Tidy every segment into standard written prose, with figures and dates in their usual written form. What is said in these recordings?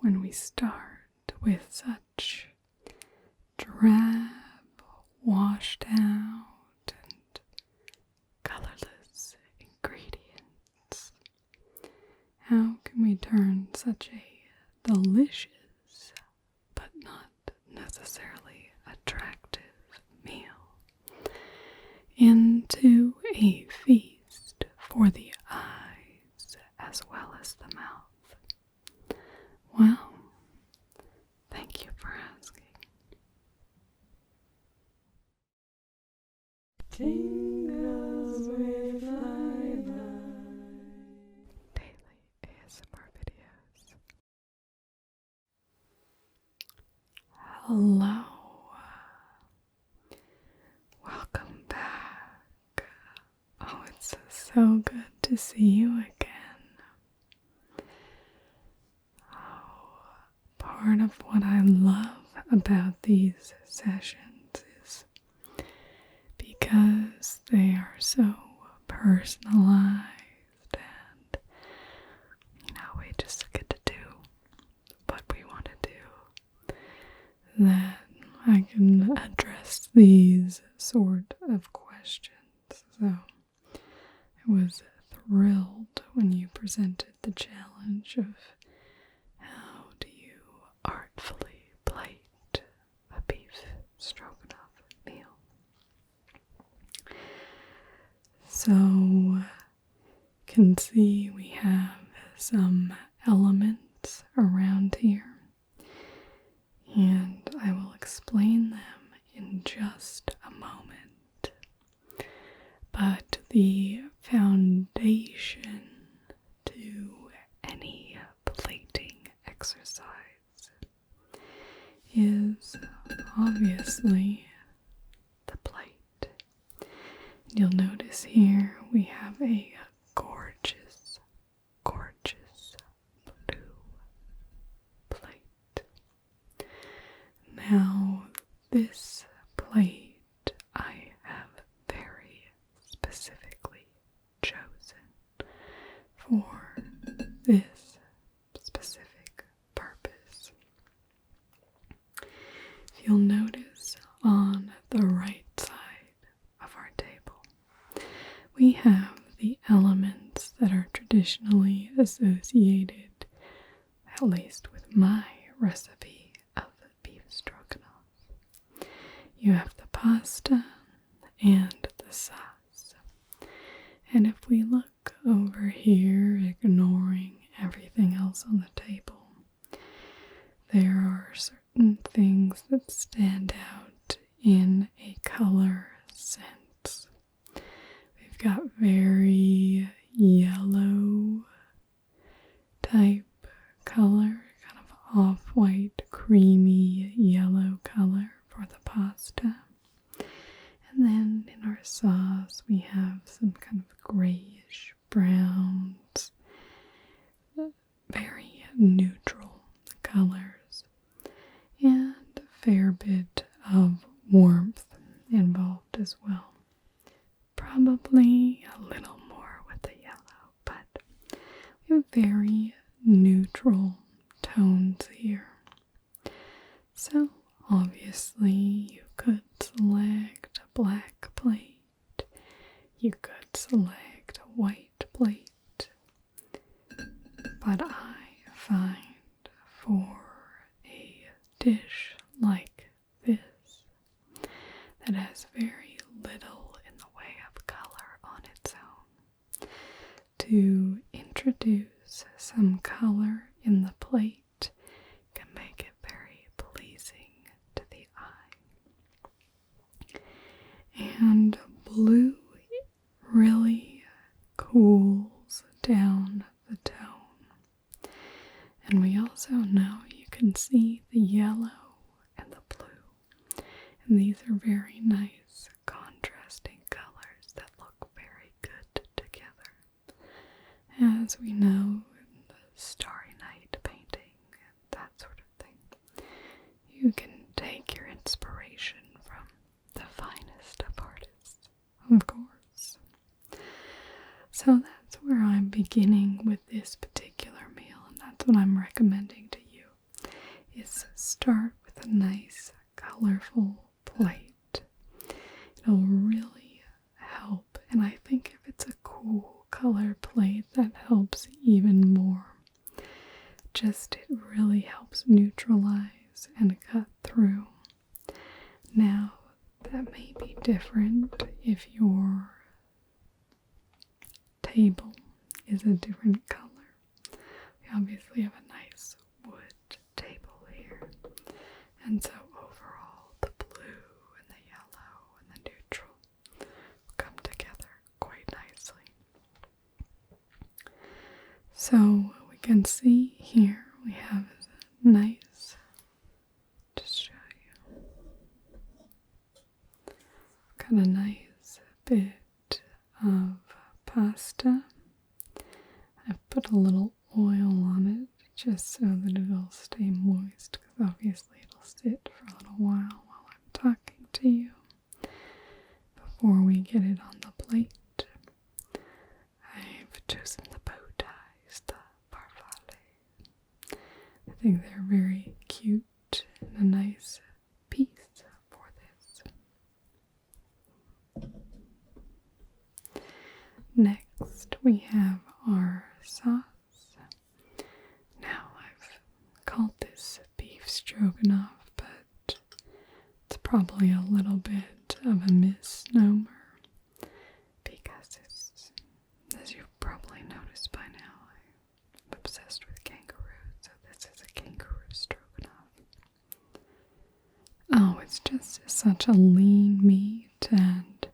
when we start with such drab, washed out, and colorless ingredients? How can we turn such a delicious but not necessarily attractive meal into a feast for the eyes as well as the mouth? Well, thank you for asking. Tingles with flyby. Daily ASMR videos. Hello. Welcome back. Oh, it's so good to see you again. Part of what I love about these sessions is because they are so personalized and, we just get to do what we want to do, that I can address these sort of questions. So I was thrilled when you presented the challenge of how do you artfully plate a beef stroganoff meal. So you can see we have some elements around here, and I will explain them in just a moment. But the foundation to any plating exercise is obviously the plate. You'll notice here we have a gorgeous, gorgeous blue plate. Now, this plate I have very specifically chosen for this specific purpose. You'll notice on the right side of our table, we have the elements that are traditionally associated, at least with my recipe of beef stroganoff. You have the pasta and the sauce. And if we look over here, ignoring everything else on the table, there are certain things that stand out in a color sense. We've got very yellow type color, kind of off-white, creamy yellow color for the pasta. And then in our sauce, we have some kind of grayish browns, very neutral colors, and a fair bit of warmth involved as well. Probably a little more with the yellow, but we have very neutral tones here. So obviously you could select a black plate, you could select a white plate, but I find for a dish like this that has very little in the way of color on its own, to introduce some color in the plate can make it very pleasing to the eye. And blue really cools down the tone. And we also know you can see the yellow and the blue. And these are very nice contrasting colors that look very good together. As we know in the Starry Night painting and that sort of thing, you can take your inspiration from the finest of artists, of course. So that's where I'm beginning with this particular meal, and that's what I'm recommending to you is start with a nice, colorful plate. It'll really help, and I think if it's a cool color plate, that helps even more. It really helps neutralize and cut through. Now, that may be different if your table is a different color. We obviously have a nice wood table here, and so overall the blue and the yellow and the neutral come together quite nicely. So we can see here we have a nice, just show you, got a nice bit of pasta. I've put a little oil on it just so that it'll stay moist, because obviously it'll sit for a little while I'm talking to you before we get it on the plate. I've chosen the bow ties, the farfalle. I think they're very cute and a nice piece for this. Next we have our sauce. Now I've called this beef stroganoff, but it's probably a little bit of a misnomer because it's, as you've probably noticed by now, I'm obsessed with kangaroos, so this is a kangaroo stroganoff. Oh, it's just such a lean meat, and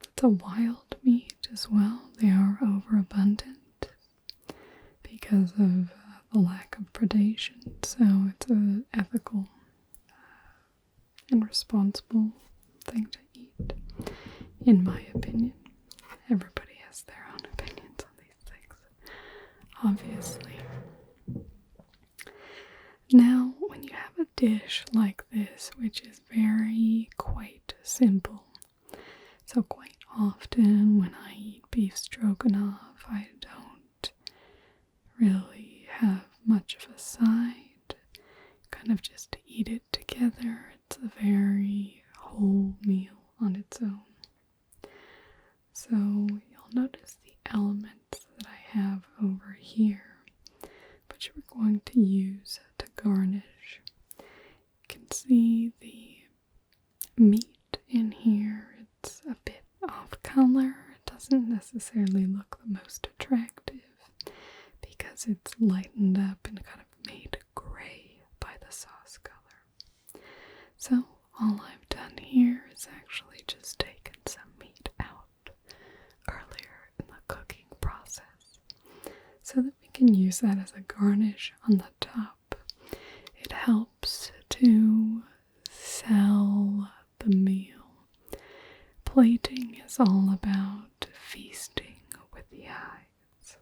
it's a wild meat as well. They are overabundant because of the lack of predation, so it's an ethical and responsible thing to eat, in my opinion. Everybody has their own opinions on these things, obviously. Now, when you have a dish like this, which is quite simple, so quite often when I eat beef stroganoff, I don't really have much of a side, kind of just eat it together. It's a very whole meal on its own. So you'll notice the elements that I have over here, which we're going to use to garnish. You can see the meat in here. It's a bit off color. It doesn't necessarily look the most attractive because it's lightened up and kind of made gray by the sauce color. So all I've done here is actually just taken some meat out earlier in the cooking process so that we can use that as a garnish on the top. It helps to sell the meal. Plating is all about feasting with the eyes.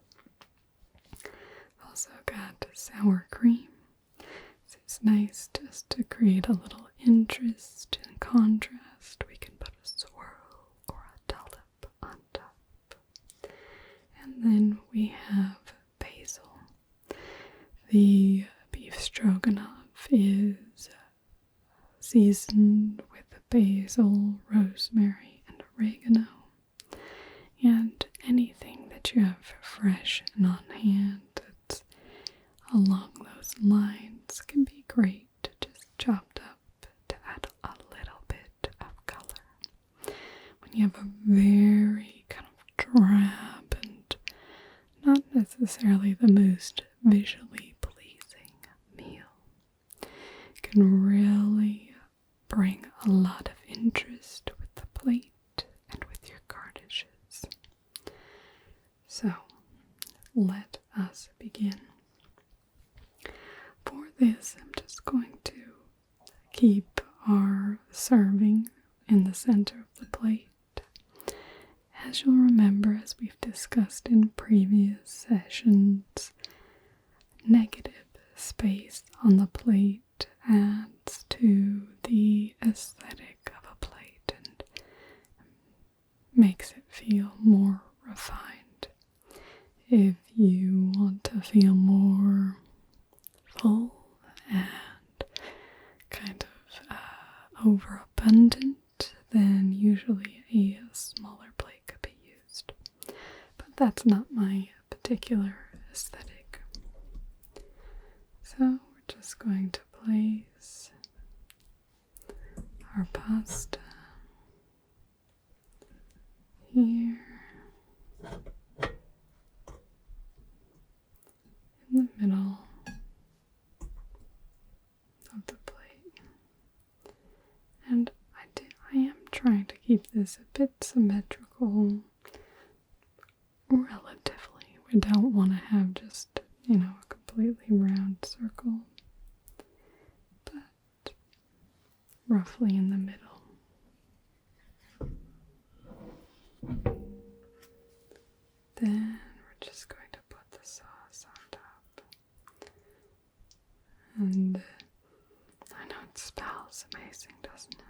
Also got sour cream. So it's nice just to create a little interest and contrast. We can put a swirl or a dollop on top. And then we have basil. The beef stroganoff is seasoned with basil, rosemary, and oregano, and anything that you have fresh and on hand that's along those lines can be great, just chopped up to add a little bit of color. When you have a very kind of drab and not necessarily the most visually pleasing meal, it can really bring a lot of interest with the plate and with your garnishes. So, let us begin. For this, I'm just going to keep our serving in the center of the plate. As you'll remember, as we've discussed in previous sessions, negative space on the plate adds to the aesthetic of a plate and makes it feel more refined. If you want to feel more full overabundant, then usually a smaller plate could be used. But that's not my particular aesthetic. So we're just going to place our pasta here in the middle of the plate. And I am trying to keep this a bit symmetrical relatively. We don't want to have just, a completely round circle, but roughly in the middle. Then we're just going to put the sauce on top. And I know it smells amazing, doesn't it?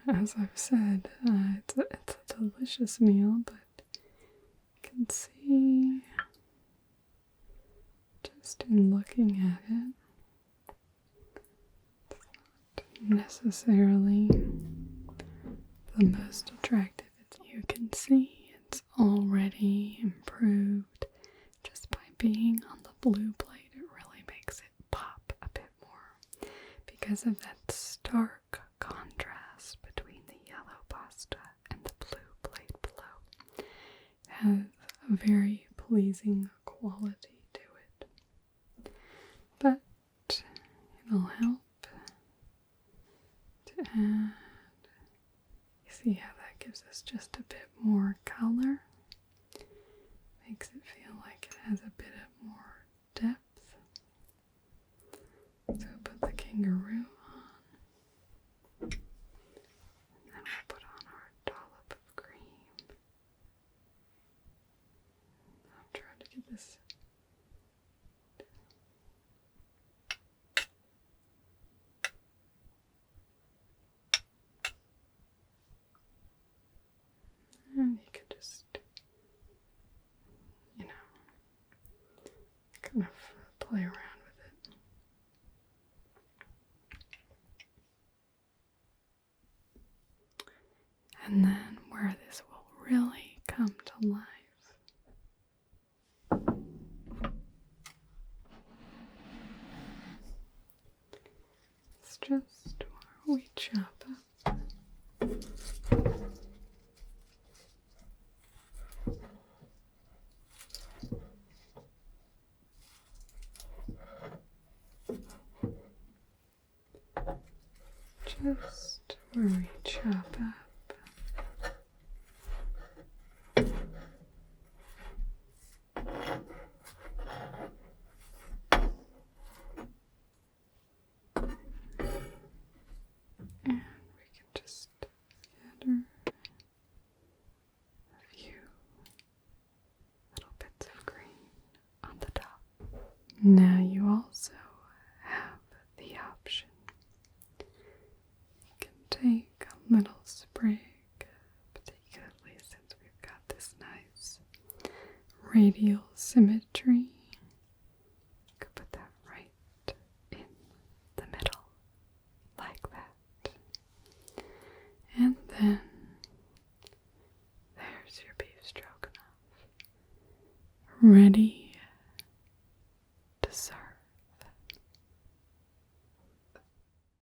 As I've said, it's a delicious meal, but you can see just in looking at it, it's not necessarily the most attractive. You can see it's already improved just by being on the blue plate. It really makes it pop a bit more because of that stark contrast between the yellow pasta and the blue plate below. It has a very pleasing quality to it, but it'll help to add. See how that gives us just a bit more color? Makes it feel like it has a bit of more depth. So put the kangaroo on. And then we'll put on our dollop of cream. I'm trying to get this. And you can just, kind of play around with it. And then where this will really come to life is just where we chop up just where we chop up and we can just scatter a few little bits of green on the top. Now you also have the option. You can take a little sprig, particularly since we've got this nice radial symmetry. You could put that right in the middle, like that. And then there's your beef stroganoff, ready to serve.